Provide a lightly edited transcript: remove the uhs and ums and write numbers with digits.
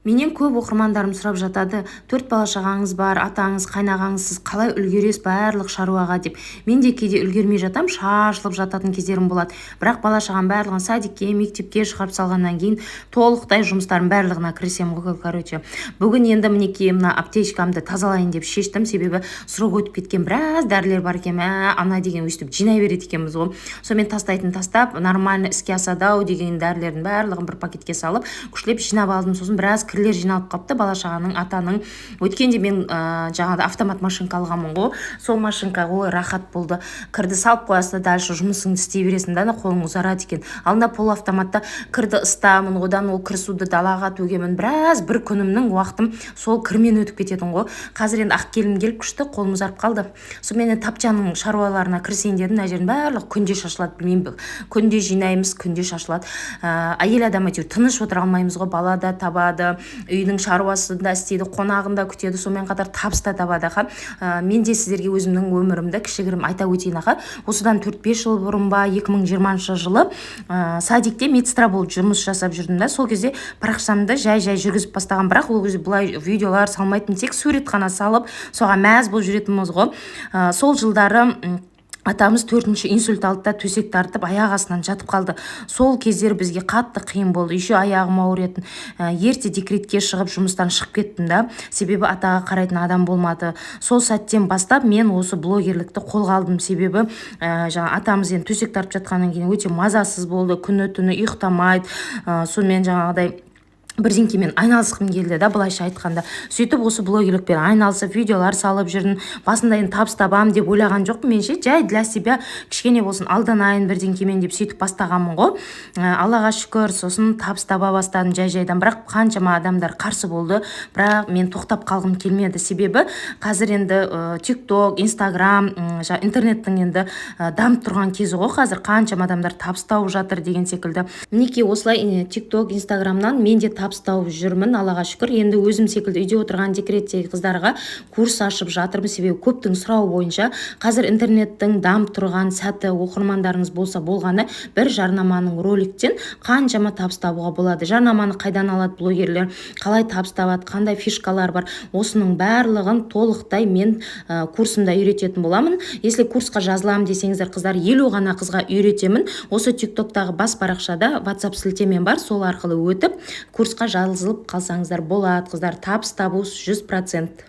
Менен көп оқырмандарым сұрап жатады, 4 бала шағаңыз бар, атаңыз, қайнағаңыз, сіз қалай үлгересіз барлық шаруаға деп. Мен де кейде үлгермей жатам, шашылып жататын кездерім болады. Бірақ бала шағам барлығын садикке, мектепке шығарып салғаннан кейін толықтай жұмыстардың барлығына кірісемін ғой, короче. Бүгін енді мінекей мына аптечкамды тазалайын деп шештім, себебі срок өтіп кеткен біраз дәрілер бар екен, ана деген өйстіп жинай береді екенбіз ғой. Сонымен тастап, нормально іске асады-ау деген дәрілердің барлығын бір пакетке салып, күшлеп жинап алдым. Сосын біраз кірлер жиналып қапты бала шағаның, атаның. Өткенде мен жаңағыда автомат машинка алғанмын ғой. Сол машинка ой рахат болды. Кірді салып қоясың да дальше жұмысыңды істей бересің да, қолың ұзарады екен. Алында полуавтоматта кірді ыстамын, одан ол кір суды далаға төгемін. Біраз бір күнімнің уақытым сол кірмен өтіп кететін ғой. Қазір енді ақ келін келіп күшті, қолым ұзарып қалды. Сонымен тапчаның шаруаларына кірісейін дедім. Мына жердің барлығы күнде шашылады, білмеймін. Күнде жинаймыз, күнде шашылады. Әйел адам әйтеуір тыныш отыра алмаймыз ғой. Бала да табады, үйдің шаруасын да істейді, қонағын да күтеді, сонымен қатар табыс та табады. Мен де сіздерге өзімнің өмірімді кішігірім айта өтейін. Осыдан 4-5 жыл бұрын ба, 2020 жылы садикте медсестра болып жұмыс жасап жүрдім да. Сол кезде парақшамды жай жүргізіп бастаған, бірақ ол кезде бұлай видеолар салмайтын, тек сурет қана салып, соған мәз болып жүретінміз ғой. Сол жылдары атамыз 4-ші инсульт алды да төсек тартып аяқ астынан жатып қалды. Сол кездер бізге қатты қиын болды. Еще аяғым ауыретін. Ерте декретке шығып жұмыстан шығып кеттім да. Себебі атаға қарайтын адам болмады. Сол сәттен бастап мен осы блогерлікті қолға алдым. Себебі атамыз енді төсек тартып жатқаннан кейін өте мазасыз болды. Күні-түні ұйықтамайды. Сонымен жаңағыдай бірдеңкемен айналысқым келді да, былайша айтқанда. Сөйтіп осы блогерлікпен айналысып, видеолар салып жүрдім. Басында енді табыс табам деп ойлаған жоқпын. Менше жай для себя кішкене болсын алданайын бірдеңкемен деп сөйтіп бастағанмын ғой. Аллаға шүкір, сосын табыс таба бастадым жайдан. Бірақ қаншама адамдар қарсы болды. Бірақ мен тоқтап қалғым келмеді. Себебі қазір енді TikTok, Instagram, интернеттің енді дамып тұрған кезі ғой. Қазір қаншама адамдар табыс тауып жатыр деген секілді. Мінекей осылай TikTok, Instagramнан мен де табыс тауып жүрмін, Аллаға шүкір. Енді өзім секілді үйде отырған декреттегі қыздарға курс ашып жатырмын, себебі көптің сұрауы бойынша қазір интернеттің дамып тұрған сәті, оқырмандарыңыз болса болғаны бір жарнаманың роликтен қаншама табыс табуға болады. Жарнаманы қайдан алады блогерлер, қалай табыс табады, қандай фишкалар бар, осының барлығын толықтай мен курсымда үйрететін боламын. Если курсқа жазыламын десеңіздер, қыздар, 50 ғана қызға үйретемін. Осы TikToktағы бас парақшада WhatsApp сілтемем бар, сол арқылы өтіп курсқа жазылып қалсаңыздар болады, қыздар. Табыс табу 100%.